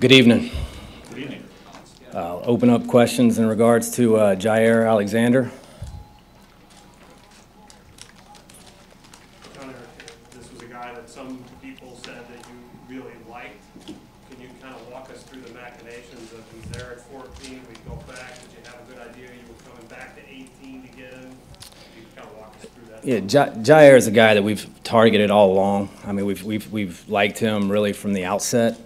Good evening. Good evening. Open up questions in regards to Jair Alexander. Jon-Eric, this was a guy that some people said that you really liked. Can you kind of walk us through the machinations of he's there at 14, we go back, did you have a good idea you were coming back to 18 to get him? Can you kind of walk us through that? Yeah, Jair is a guy that we've targeted all along. I mean, we've liked him really from the outset.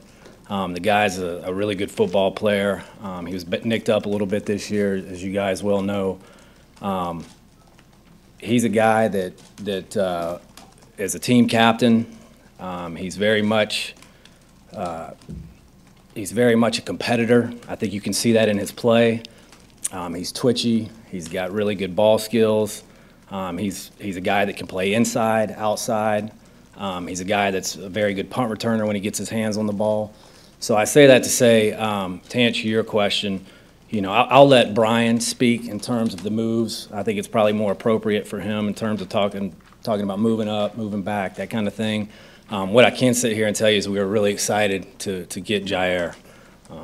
The guy's a really good football player. He was nicked up a little bit this year, as you guys well know. He's a guy that is a team captain. He's very much a competitor. I think you can see that in his play. He's twitchy. He's got really good ball skills. He's a guy that can play inside, outside. He's a guy that's a very good punt returner when he gets his hands on the ball. So I say that to say, to answer your question, you know, I'll let Brian speak in terms of the moves. I think it's probably more appropriate for him in terms of talking about moving up, moving back, that kind of thing. What I can sit here and tell you is we were really excited to get Jair.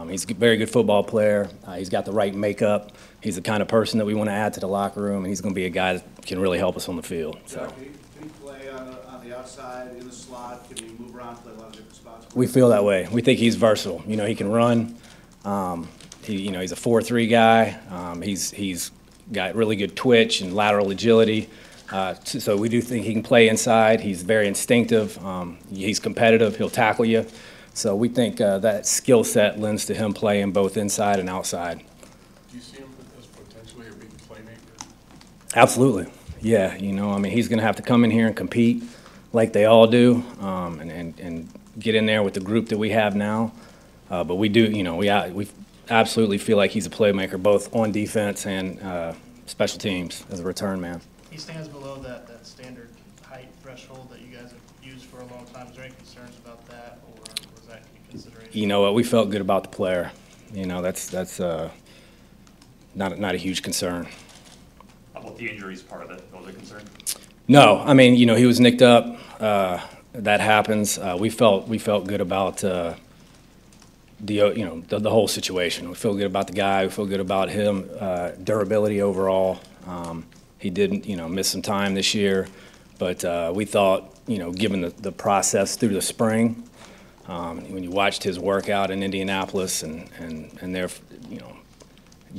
He's a very good football player. He's got the right makeup. He's the kind of person that we want to add to the locker room, and he's going to be a guy that can really help us on the field. So. Can he play on the outside, in the slot? Can he move around, play a lot of different spots? We feel that way. We think he's versatile. You know, he can run. He's a 4-3 guy. He's got really good twitch and lateral agility. So we do think he can play inside. He's very instinctive. He's competitive. He'll tackle you. So we think that skill set lends to him playing both inside and outside. Do you see him as potentially a big playmaker? Absolutely. Yeah, you know, I mean, he's going to have to come in here and compete like they all do, and get in there with the group that we have now. But we do, you know, we absolutely feel like he's a playmaker, both on defense and special teams as a return man. He stands below that standard height threshold that you guys have used for a long time. Is there any concerns about that, or was that a consideration? You know what, we felt good about the player. You know, that's not a huge concern. How about the injuries part of it? Was it a concern? No, I mean, you know, he was nicked up. That happens. We felt good about the whole situation. We feel good about the guy. We feel good about him. Durability overall. He did, you know, miss some time this year, but we thought, you know, given the process through the spring, when you watched his workout in Indianapolis and their, you know,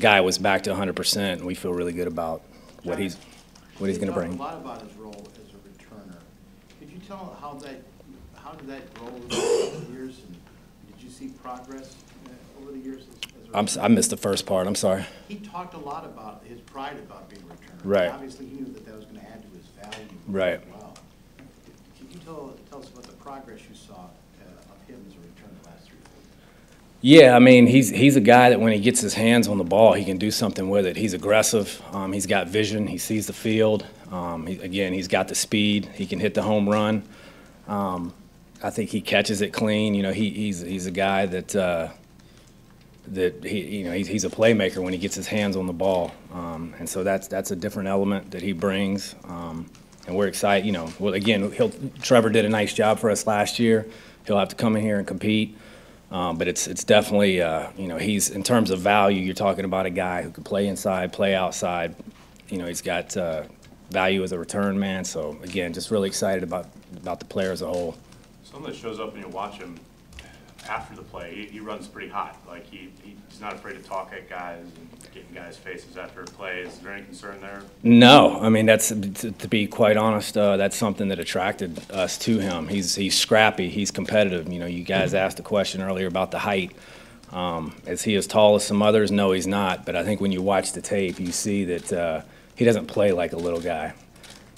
guy was back to 100%. We feel really good about what he's going to bring. A lot about his role as a returner. Could you tell how did that grow over the years, and did you see progress over the years? I missed the first part. I'm sorry. He talked a lot about his pride about being a returner. Right. Obviously, he knew that was going to add to his value. Right. As well. Can you tell us about the progress you saw of him as a returner the last 3 years? Yeah, I mean, he's a guy that when he gets his hands on the ball, he can do something with it. He's aggressive. He's got vision. He sees the field. He's got the speed. He can hit the home run. I think he catches it clean. You know, he's a guy that he's a playmaker when he gets his hands on the ball. And so that's a different element that he brings. And we're excited. You know, well, again, Trevor did a nice job for us last year. He'll have to come in here and compete. But it's definitely, you know, he's, in terms of value, you're talking about a guy who can play inside, play outside. You know, he's got value as a return man. So, again, just really excited about the player as a whole. Something that shows up when you watch him after the play, he runs pretty hot. Like, he's not afraid to talk at guys and get in guys' faces after a play. Is there any concern there? No. I mean, that's, to be quite honest, that's something that attracted us to him. He's scrappy. He's competitive. You know, you guys asked a question earlier about the height. Is he as tall as some others? No, he's not. But I think when you watch the tape, you see that he doesn't play like a little guy.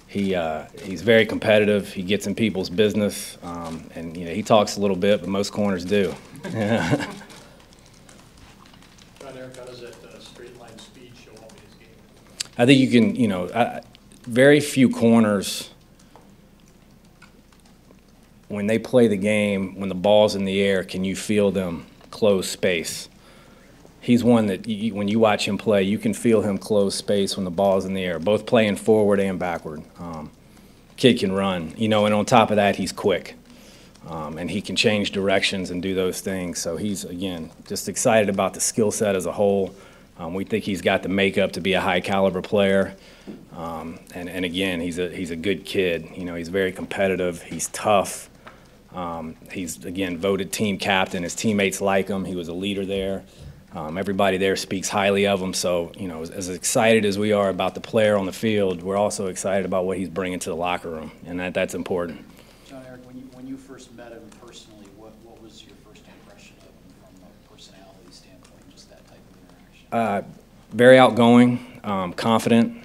He's very competitive. He gets in people's business, and you know, he talks a little bit, but most corners do. Jon-Eric, how does that straight line speed show up in his game? I think you can, you know, very few corners, when they play the game, when the ball's in the air, can you feel them close space. He's one that when you watch him play, you can feel him close space when the ball's in the air, both playing forward and backward. Kid can run, you know, and on top of that, he's quick. and he can change directions and do those things. So he's, again, just excited about the skill set as a whole. We think he's got the makeup to be a high caliber player. And again, he's a good kid. You know, he's very competitive. He's tough. He's, again, voted team captain. His teammates like him. He was a leader there. Everybody there speaks highly of him. So, you know, as excited as we are about the player on the field, we're also excited about what he's bringing to the locker room, and that's important. Jon-Eric, when you first met him personally, what was your first impression of him from a personality standpoint, just that type of interaction? Very outgoing, confident,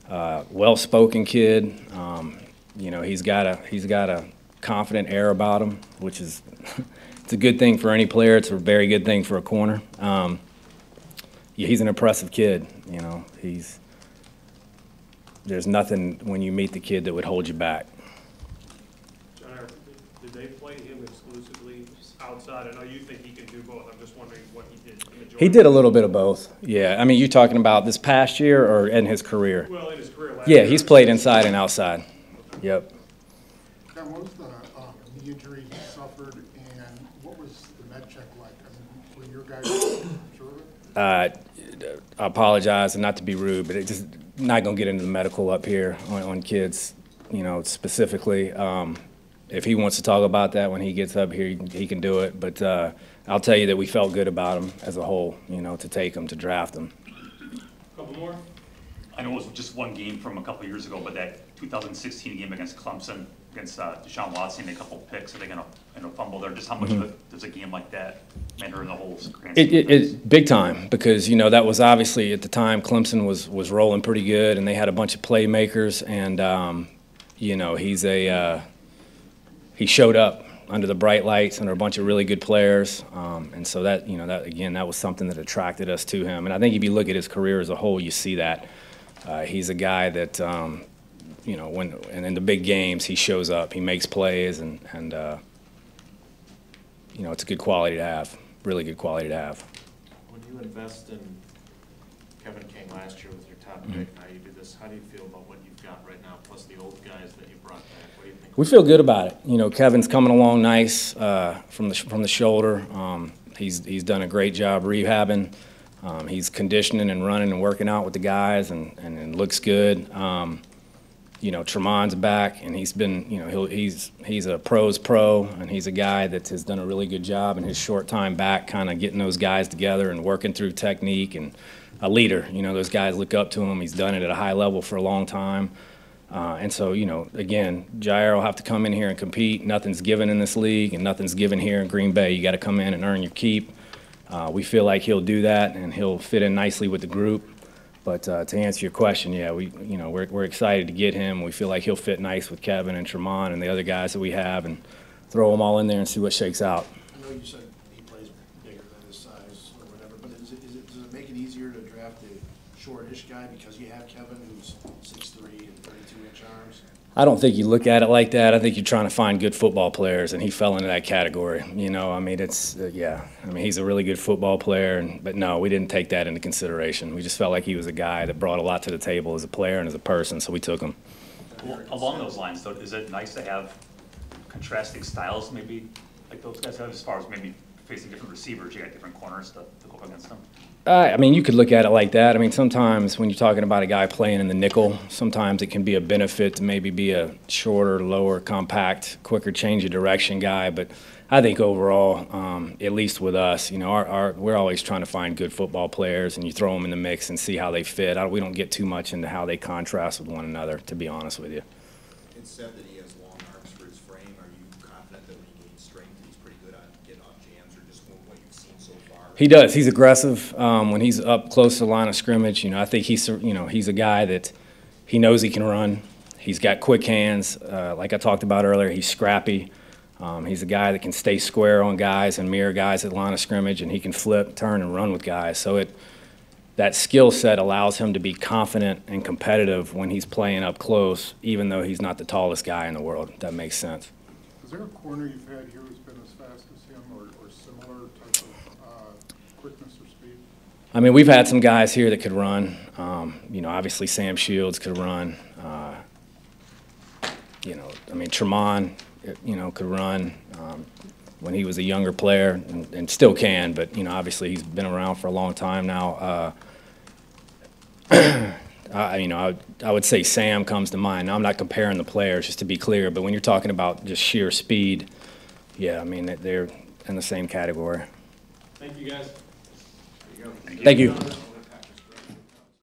well-spoken kid. You know, he's got a confident air about him, which is it's a good thing for any player. It's a very good thing for a corner. Yeah, he's an impressive kid. You know, there's nothing when you meet the kid that would hold you back. Jair, did they play him exclusively outside? I know you think he can do both. I'm just wondering what he did. He did a little bit of both. Yeah, I mean, you're talking about this past year or in his career? Well, in his career last Yeah, year. he's played inside and outside. Yep. Kevin, what was the knee injury he suffered, and what was the med check like? I mean, were your guys sure of it? I apologize, and not to be rude, but it just not gonna get into the medical up here on kids, you know, specifically. If he wants to talk about that when he gets up here, he can do it. But I'll tell you that we felt good about him as a whole, you know, to take him, to draft him. Couple more? I know it was just one game from a couple of years ago, but that 2016 game against Clemson, against Deshaun Watson, a couple of picks, I think, and a fumble there. Just how much does a game like that matter in the whole grand scheme of things? Big time, because, you know, that was obviously at the time Clemson was rolling pretty good, and they had a bunch of playmakers, and, you know, he showed up under the bright lights under a bunch of really good players, and so that, you know, that was something that attracted us to him. And I think if you look at his career as a whole, you see that. He's a guy that, you know, and in the big games, he shows up, he makes plays, and you know, it's a good quality to have, really good quality to have. When you invest in Kevin King last year with your top pick, now you do this, how do you feel about what you've got right now, plus the old guys that you brought back? What do you think? We feel good about it. You know, Kevin's coming along nice from the shoulder. He's done a great job rehabbing. He's conditioning and running and working out with the guys, and looks good. You know, Tremon's back, and he's been, you know, he's a pro's pro, and he's a guy that has done a really good job in his short time back, kind of getting those guys together and working through technique, and a leader. You know, those guys look up to him. He's done it at a high level for a long time. And so, you know, again, Jair will have to come in here and compete. Nothing's given in this league, and nothing's given here in Green Bay. You got to come in and earn your keep. We feel like he'll do that, and he'll fit in nicely with the group. But to answer your question, yeah, we're excited to get him. We feel like he'll fit nice with Kevin and Tremont and the other guys that we have, and throw them all in there and see what shakes out. I know you said he plays bigger than his size or whatever, but does it make it easier to draft a shortish guy because you have Kevin who's 6'3" and 32-inch arms? I don't think you look at it like that. I think you're trying to find good football players, and he fell into that category. You know, I mean, it's, yeah. I mean, he's a really good football player, but no, we didn't take that into consideration. We just felt like he was a guy that brought a lot to the table as a player and as a person, so we took him. Well, along those lines, though, is it nice to have contrasting styles, maybe, like those guys have, as far as maybe facing different receivers, you got different corners to go up against them? I mean, you could look at it like that. I mean, sometimes when you're talking about a guy playing in the nickel, sometimes it can be a benefit to maybe be a shorter, lower, compact, quicker change of direction guy. But I think overall, at least with us, you know, we're always trying to find good football players, and you throw them in the mix and see how they fit. We don't get too much into how they contrast with one another, to be honest with you. It's said that he has long arms for his frame. Are you confident that when he gains strength, he's pretty good on getting off jams, or just what you've seen so far? He does. He's aggressive when he's up close to the line of scrimmage. You know, I think he's a guy that he knows he can run. He's got quick hands. Like I talked about earlier, he's scrappy. He's a guy that can stay square on guys and mirror guys at the line of scrimmage, and he can flip, turn, and run with guys. So that skill set allows him to be confident and competitive when he's playing up close, even though he's not the tallest guy in the world. If that makes sense. Is there a corner you've had here who's been as fast as him, or similar type of quickness or speed? I mean, we've had some guys here that could run. You know, obviously Sam Shields could run. You know, I mean, Tremont, you know, could run when he was a younger player, and still can, but, you know, obviously he's been around for a long time now. You know, I would say Sam comes to mind. Now, I'm not comparing the players, just to be clear, but when you're talking about just sheer speed, yeah, I mean, they're in the same category. Thank you, guys. Thank you.